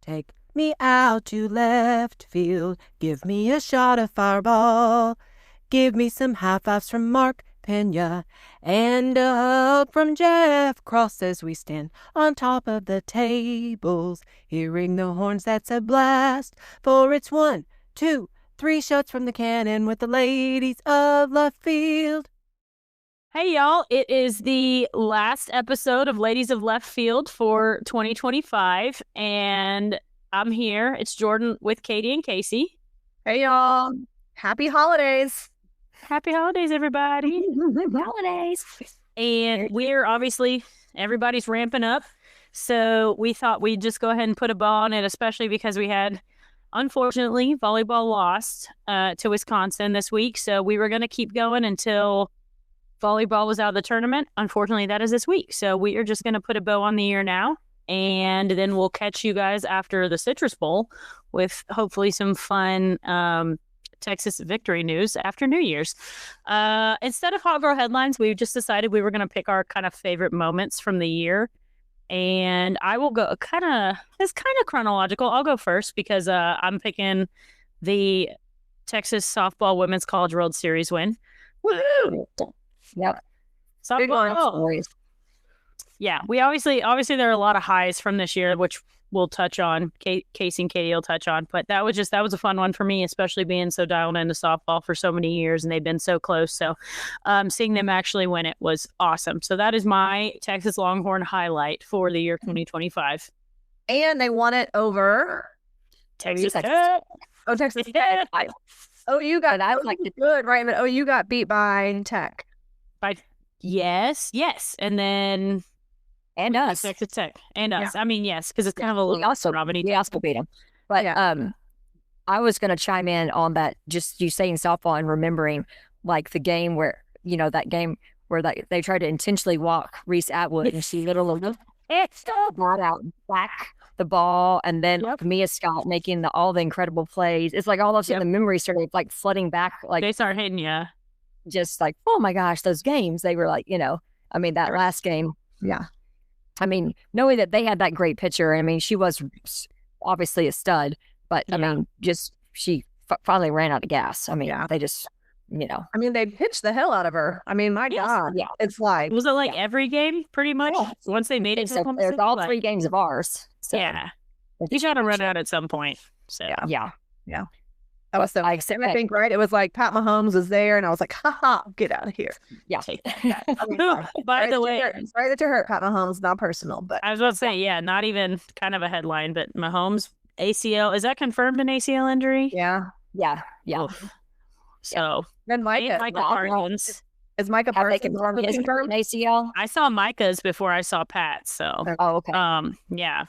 Take me out to left field. Give me a shot of Fireball. Give me some high fives from Mark Pena and a hug from Jeff Cross as we stand on top of the tables. Hearing the horns, that's a blast. For it's 1, 2, 3 shots from the cannon with the ladies of left field. Hey, y'all. It is the last episode of Ladies of Left Field for 2025, and I'm here. It's Jordan with Katie and Casey. Hey, y'all. Happy holidays. Happy holidays, everybody. Happy holidays. And we're obviously, everybody's ramping up, so we thought we'd just go ahead and put a bow on it, especially because we had, unfortunately, volleyball lost to Wisconsin this week, so we were going to keep going until volleyball was out of the tournament. Unfortunately, that is this week. So we are just going to put a bow on the year now, and then we'll catch you guys after the Citrus Bowl with hopefully some fun Texas victory news after New Year's. Instead of Hot Girl headlines, we just decided we were going to pick our kind of favorite moments from the year. And I will go it's kind of chronological. I'll go first because I'm picking the Texas Softball Women's College World Series win. Woo! Yep. Big one. Yeah, we obviously there are a lot of highs from this year, which we'll touch on. Casey and Katie will touch on, but that was a fun one for me, especially being so dialed into softball for so many years, and they've been so close. So, seeing them actually win it was awesome. So that is my Texas Longhorn highlight for the year 2025. And they won it over Texas Tech. Oh, Texas Tech. Oh, you got it. I was like, good, right? But you got beat by Tech. Yes, and then us, Texas Tech, and us. Yeah. I mean, yes, because it's kind of a little. We also beat them. But I was going to chime in on that. Just you saying softball and remembering like the game where that game where they tried to intentionally walk Reese Atwood and she literally brought out back the ball, and then Mia Scott making all the incredible plays. It's like all of a sudden the memories started like flooding back. Like they start hitting you. Just like, oh my gosh, those games, they were like, I mean, that last game. Yeah. I mean, knowing that they had that great pitcher, I mean, she was obviously a stud, but I mean, just she finally ran out of gas. I mean, they just, I mean, they pitched the hell out of her. I mean, my God. Yeah. It's like. Was it like every game pretty much? Yeah. Once they made it to the there's all 3 games of ours. So. Yeah. You got to run out at some point. So. Yeah. That was so I think, right? It was like Pat Mahomes was there, and I was like, haha, get out of here. Yeah. By the way, sorry that you hurt, Pat Mahomes, not personal, but I was about to say, not even kind of a headline, but Mahomes ACL, is that confirmed an ACL injury? Yeah. Oof. So then Micah Parsons. Is Micah Parsons confirmed ACL? I saw Micah's before I saw Pat. So okay. Yeah.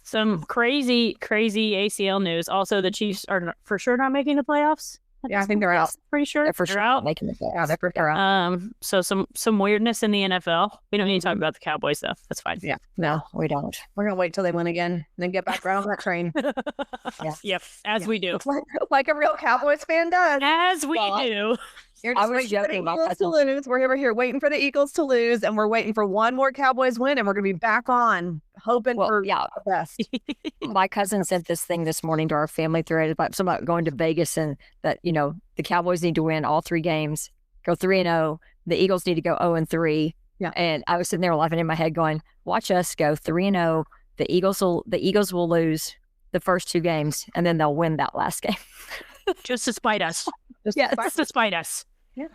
Some crazy ACL news. Also, the Chiefs are for sure not making the playoffs. Yeah, I think they're out. Pretty sure they're for sure out. Making the playoffs. Yeah, they're for sure out. So some weirdness in the NFL. We don't need to talk about the Cowboys though. That's fine. Yeah, no, we don't. We're gonna wait till they win again, and then get back around on that train. Yep, as we do, like a real Cowboys fan does. As we do. I was joking about that. To lose. We're here waiting for the Eagles to lose, and we're waiting for one more Cowboys win, and we're going to be back on hoping for the best. My cousin sent this thing this morning to our family thread about going to Vegas, and that the Cowboys need to win all 3 games, go 3-0. The Eagles need to go 0-3. Yeah, and I was sitting there laughing in my head, going, "Watch us go 3-0. The Eagles will lose the first 2 games, and then they'll win that last game." Just to spite us. Just to spite us. Yeah.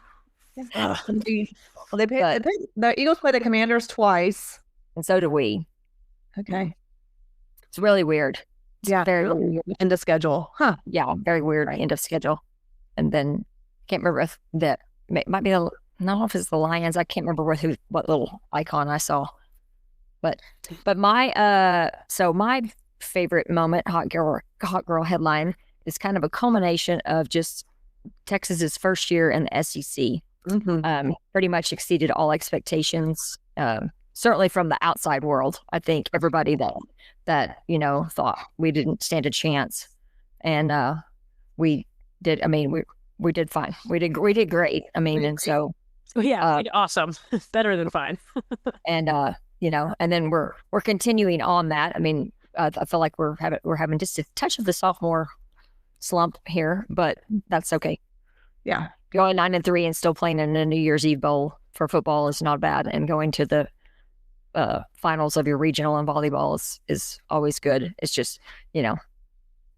Well, the Eagles play the Commanders twice, and so do we. Okay, it's really weird. Very weird. End of schedule, huh? Yeah, very weird end of schedule. And then can't remember if that might be I don't know if it's the Lions. I can't remember what little icon I saw. But my my favorite moment, hot girl headline, is kind of a culmination of just Texas's first year in the SEC. Pretty much exceeded all expectations. Certainly from the outside world, I think everybody that thought we didn't stand a chance, and we did. I mean, we did fine. We did great. I mean, and so awesome, better than fine. And and then we're continuing on that. I mean, I feel like we're having just a touch of the sophomore slump here, but that's okay. Yeah. Going 9-3 and still playing in a New Year's Eve bowl for football is not bad, and going to the finals of your regional in volleyball is always good. It's just,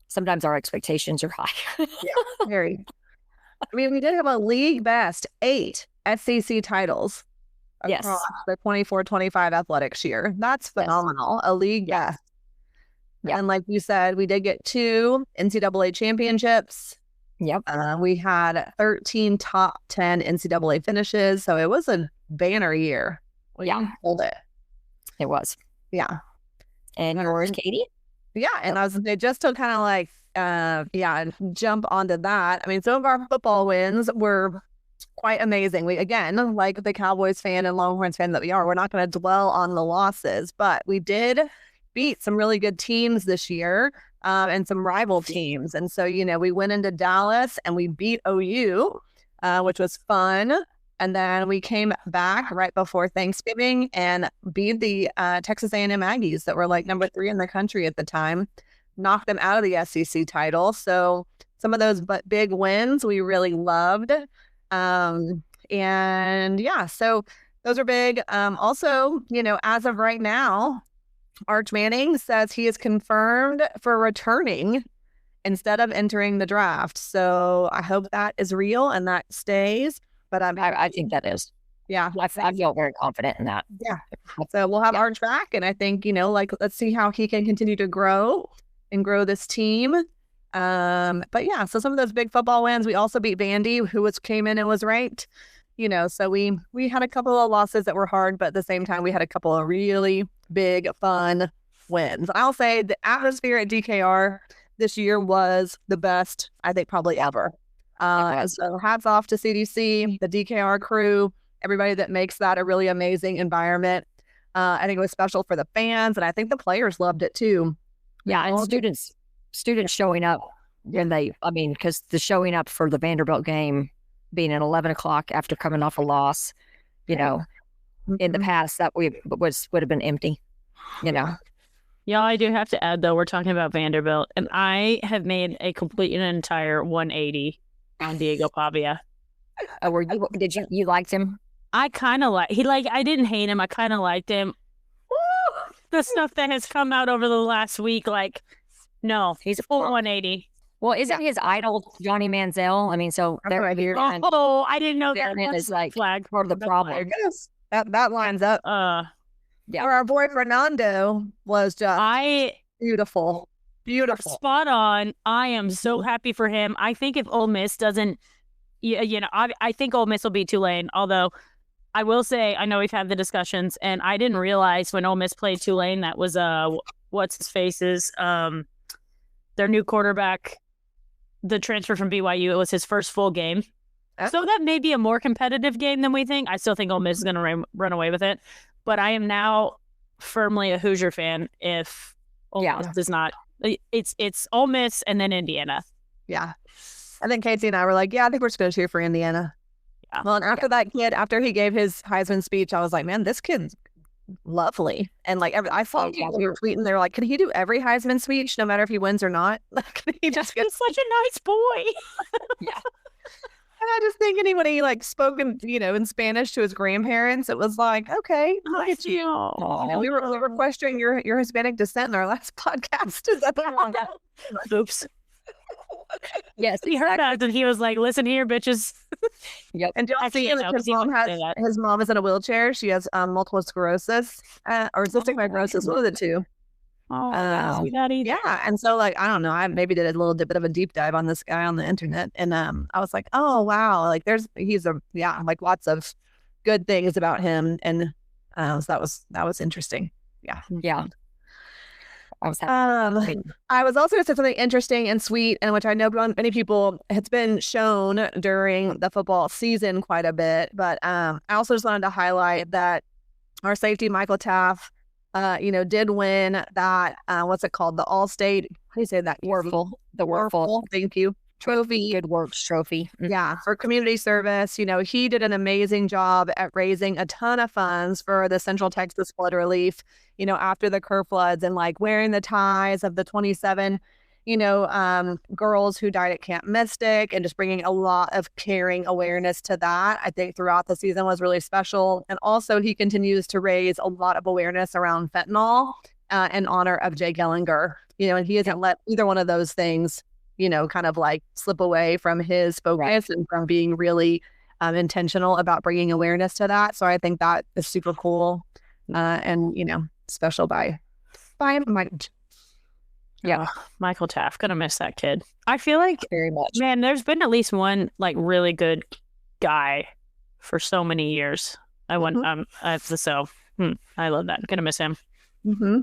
sometimes our expectations are high. Yeah, very. I mean, we did have a league best 8 SEC titles across the 24-25 athletics year. That's phenomenal. A league best. Yeah. And like you said, we did get 2 NCAA championships. Yep. We had 13 top 10 NCAA finishes. So it was a banner year. Hold it. It was. Yeah. And yours, Katie? Yeah. And I was just to kind of like, jump onto that. I mean, some of our football wins were quite amazing. We, again, like the Cowboys fan and Longhorns fan that we are, we're not going to dwell on the losses, but we did beat some really good teams this year. And some rival teams. And so, we went into Dallas and we beat OU, which was fun. And then we came back right before Thanksgiving and beat the Texas A&M Aggies that were like number 3 in the country at the time, knocked them out of the SEC title. So some of those big wins we really loved. So those are big. Also, as of right now, Arch Manning says he is confirmed for returning instead of entering the draft. So I hope that is real and that stays. But I think that is. Yeah. I feel very confident in that. Yeah. So we'll have Arch back. And I think, let's see how he can continue to grow and grow this team. But yeah, so some of those big football wins. We also beat Vandy, who came in and was ranked. So we had a couple of losses that were hard, but at the same time, we had a couple of really big, fun wins. I'll say the atmosphere at DKR this year was the best, I think, probably ever. So hats off to CDC, the DKR crew, everybody that makes that a really amazing environment. I think it was special for the fans, and I think the players loved it too. Yeah, and students showing up, and because the showing up for the Vanderbilt game being at 11 o'clock after coming off a loss, in the past that would have been empty, Yeah, I do have to add though, we're talking about Vanderbilt, and I have made a complete and entire 180 on Diego Pavia. Did you liked him? I kind of I didn't hate him. I kind of liked him. Woo! The stuff that has come out over the last week, no, he's a full 180. Well, isn't his idol Johnny Manziel? I mean, so they're right here. Oh, I didn't know that. Is like flag part of the problem. That lines up. Yeah. Or our boy Fernando was just beautiful. Beautiful. Spot on. I am so happy for him. I think if Ole Miss doesn't, I think Ole Miss will beat Tulane. Although I will say, I know we've had the discussions, and I didn't realize when Ole Miss played Tulane, that was what's his face's their new quarterback, the transfer from BYU. It was his first full game. So that may be a more competitive game than we think. I still think Ole Miss is going to run away with it. But I am now firmly a Hoosier fan if Ole Miss does not. It's Ole Miss and then Indiana. Yeah. I think Casey and I were like, I think we're just going to cheer for Indiana. Yeah. Well, and after that kid, after he gave his Heisman speech, I was like, man, this kid's lovely. And I saw people who were tweeting, they were like, can he do every Heisman speech no matter if he wins or not? Can he just get such a nice boy? Yeah. And I just think when he spoke in Spanish to his grandparents, it was like, okay, look at you. We were questioning your Hispanic descent in our last podcast. Is that the wrong? Oops. Yes, he heard that, and he was like, "Listen here, bitches." Yep. And y'all see his mom is in a wheelchair. She has multiple sclerosis or cystic fibrosis. One of the two. Oh, daddy. Yeah. And so I don't know, I maybe did a little bit of a deep dive on this guy on the internet, and I was like, oh wow, he's lots of good things about him, and so that was interesting. Yeah. I was happy. I was also going to say something interesting and sweet, and which I know many people, it's been shown during the football season quite a bit, but I also just wanted to highlight that our safety Michael Taff did win that, what's it called? The All-State, how do you say that? Werfel. The Werfel. Thank you. trophy. Good works trophy. Yeah, for community service. He did an amazing job at raising a ton of funds for the Central Texas flood relief, after the Kerr floods, and like wearing the ties of the 27, girls who died at Camp Mystic, and just bringing a lot of caring awareness to that. I think throughout the season was really special. And also he continues to raise a lot of awareness around fentanyl in honor of Jay Gellinger, and he hasn't let either one of those things kind of like slip away from his focus and from being really intentional about bringing awareness to that. So I think that is super cool and, special by Mike. Yeah. Michael Taft. Gonna miss that kid. I feel like, Very much. man, there's been at least one like really good guy for so many years. I love that. Gonna miss him. Mm-hmm.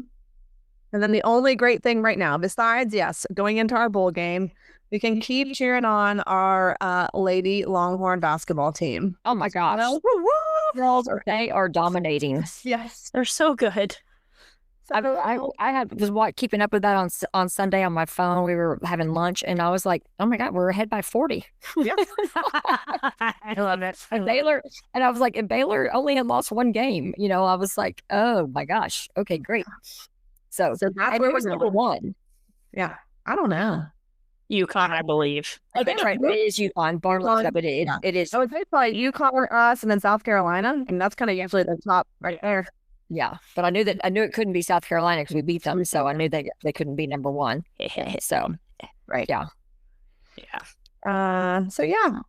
And then the only great thing right now, besides, yes, going into our bowl game, we can keep cheering on our Lady Longhorn basketball team. Oh my gosh. Girls, they are dominating. Yes. They're so good. I was keeping up with that on Sunday on my phone. We were having lunch, and I was like, "Oh my God, we're ahead by 40." Yeah. I love it. And Baylor, and I was like, and Baylor only had lost one game. I was like, "Oh my gosh, okay, great." So that's where was number one? Yeah, I don't know. UConn, I believe. Oh, that's right. It is UConn. Barn looks up, but it is. I would say probably UConn, us, and then South Carolina, and that's kind of usually the top right there. Yeah, but I knew it couldn't be South Carolina because we beat them, so I knew they couldn't be number one. So, right, yeah. So yeah,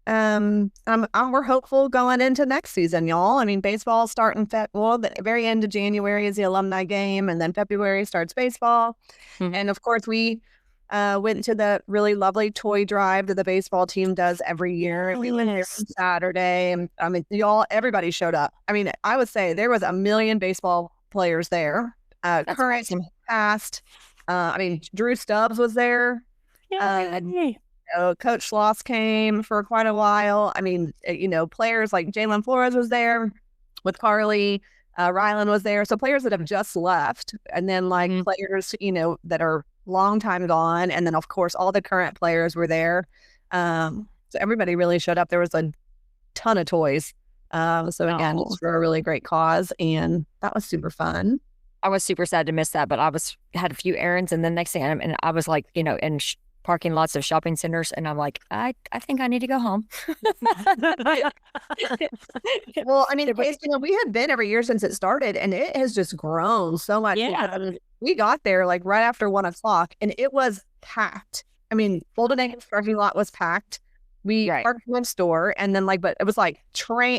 we're hopeful going into next season, y'all. I mean, baseball starting the very end of January is the alumni game, and then February starts baseball, and of course we went to the really lovely toy drive that the baseball team does every year. We went here on Saturday, and I mean, everybody showed up. I mean, I would say there was 1 million baseball players there, current, past. I mean, Drew Stubbs was there. Coach Schloss came for quite a while. I mean, players like Jalen Flores was there with Carly. Rylan was there. So players that have just left, and then like players, that are long time gone. And then of course, all the current players were there. So everybody really showed up. There was a ton of toys. So again, it's for a really great cause. And that was super fun. I was super sad to miss that, but I had a few errands, and then next thing I was like, in parking lots of shopping centers, and I'm like, I think I need to go home. Well, I mean, we have been every year since it started, and it has just grown so much. Yeah. We got there like right after 1:00, and it was packed. I mean, Golden Acres parking lot was packed. We parked next door, and then but it was like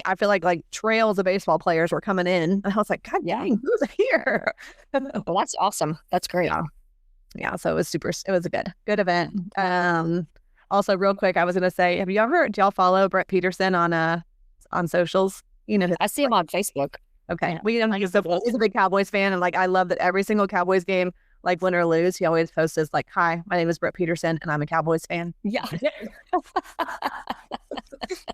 I feel like trails of baseball players were coming in, and I was like, God dang, who's here? Well, that's awesome. That's great. Yeah, so it was a good event. Also real quick, I was gonna say, do y'all follow Brett Peterson on socials? I see him on Facebook. Okay. He's a big Cowboys fan, and I love that every single Cowboys game, win or lose, he always posts hi, my name is Brett Peterson and I'm a Cowboys fan. Yeah.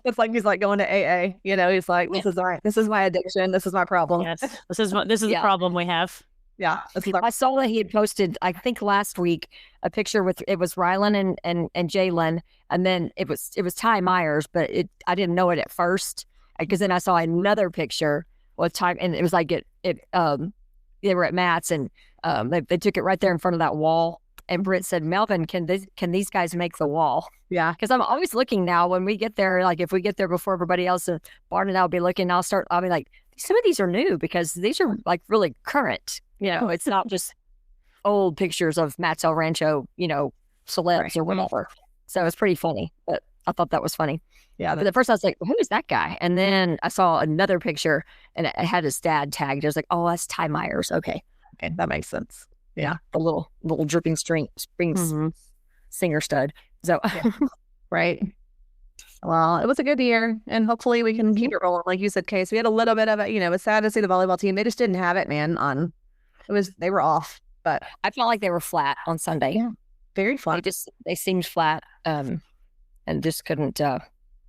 It's like he's going to AA, he's like, this is my addiction, this is my problem. Yes. This is the problem we have. Yeah. I saw that he had posted, I think last week, a picture with it was Rylan and Jalen, and then it was Ty Myers, but I didn't know it at first because then I saw another picture with Ty, and it was they were at Matt's, and they took it right there in front of that wall. And Britt said, "Melvin, can these guys make the wall?" Yeah, because I'm always looking now when we get there. If we get there before everybody else, Barn and I'll be looking. I'll be like, some of these are new because these are really current. It's not just old pictures of Matt's El Rancho, celebs or whatever. So it's pretty funny, but I thought that was funny. Yeah. But at first I was like, who is that guy? And then I saw another picture and it had his dad tagged. I was like, oh, that's Ty Myers. Okay, that makes sense. Yeah. The little dripping springs singer stud. So, right. Well, it was a good year, and hopefully we can keep it rolling. Like you said, Case, we had a little bit of it. It's sad to see the volleyball team. They just didn't have it, man. They were off, but I felt like they were flat on Sunday. Yeah, very flat. They seemed flat, and just couldn't. I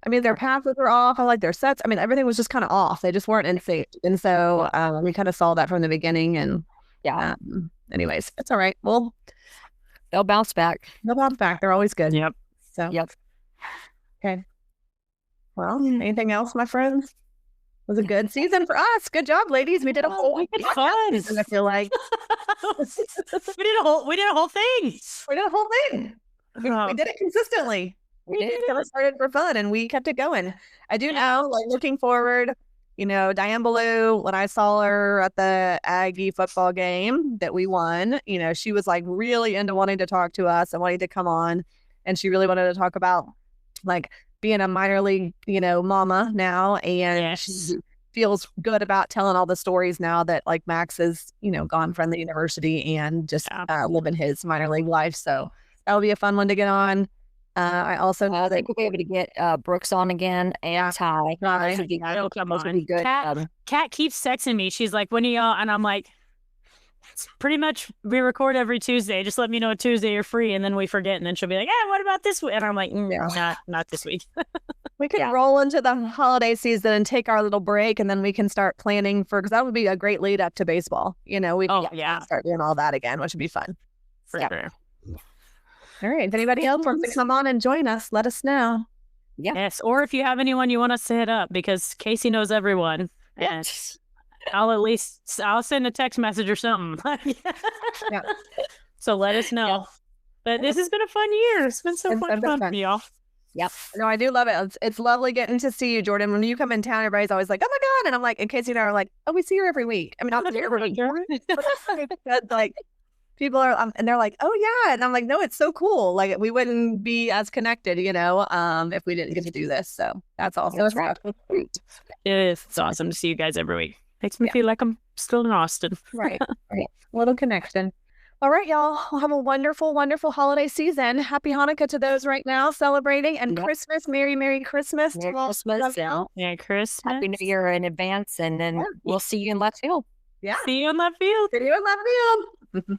mean, their passes were off. I like their sets. I mean, everything was just kind of off. They just weren't in sync, and so we kind of saw that from the beginning. And anyways, it's all right. Well, they'll bounce back. They're always good. Yep. So, Yep. Okay. Well, anything else, my friends? It was a good season for us. Good job, ladies. We did a whole We had fun. season, I feel like. we did a whole thing. We did a whole thing. We did it consistently. We did. It started for fun and we kept it going. I do know, like looking forward, you know, Diane Ballou, when I saw her at the Aggie football game that we won, you know, she was like really into wanting to talk to us and wanting to come on. And she really wanted to talk about like being a minor league, you know, mama now. And she feels good about telling all the stories now that like Max is, you know, gone from the university and just living his minor league life. So that'll be a fun one to get on. I also know that think we'll be able to get Brooks on again and Ty. Ty. Those It'll come would on. be good. Kat keeps texting me. She's like, when are y'all? And I'm like, it's pretty much we record every Tuesday. Just let me know Tuesday you're free. And then we forget. And then she'll be like, what about this week? And I'm like, not this week. We could roll into the holiday season and take our little break, and then we can start planning for, because that would be a great lead up to baseball. You know, we can start doing all that again, which would be fun. For sure. All right. If anybody else wants to come on and join us, let us know. Yeah. Yes. Or if you have anyone you want us to hit up, because Casey knows everyone. And I'll send a text message or something. So let us know. Yeah. But this has been a fun year. It's been so much fun for y'all. Yep. No, I do love it. It's lovely getting to see you, Jordan. When you come in town, everybody's always like, oh my God. And I'm like, and Casey and I are like, oh, we see her every week. I mean, not every week. Like, people are, and they're like, oh yeah. And I'm like, no, it's so cool. Like we wouldn't be as connected, you know, if we didn't get to do this. So that's awesome. Right. It's awesome to see you guys every week. Makes me feel like I'm still in Austin. Right. Little connection. All right, y'all. We'll have a wonderful, wonderful holiday season. Happy Hanukkah to those right now celebrating, and Christmas. Merry Christmas. Merry Christmas. Yeah, Christmas. Happy New Year in advance, and then we'll see you in left field. Yeah. See you in left field. See you in left field.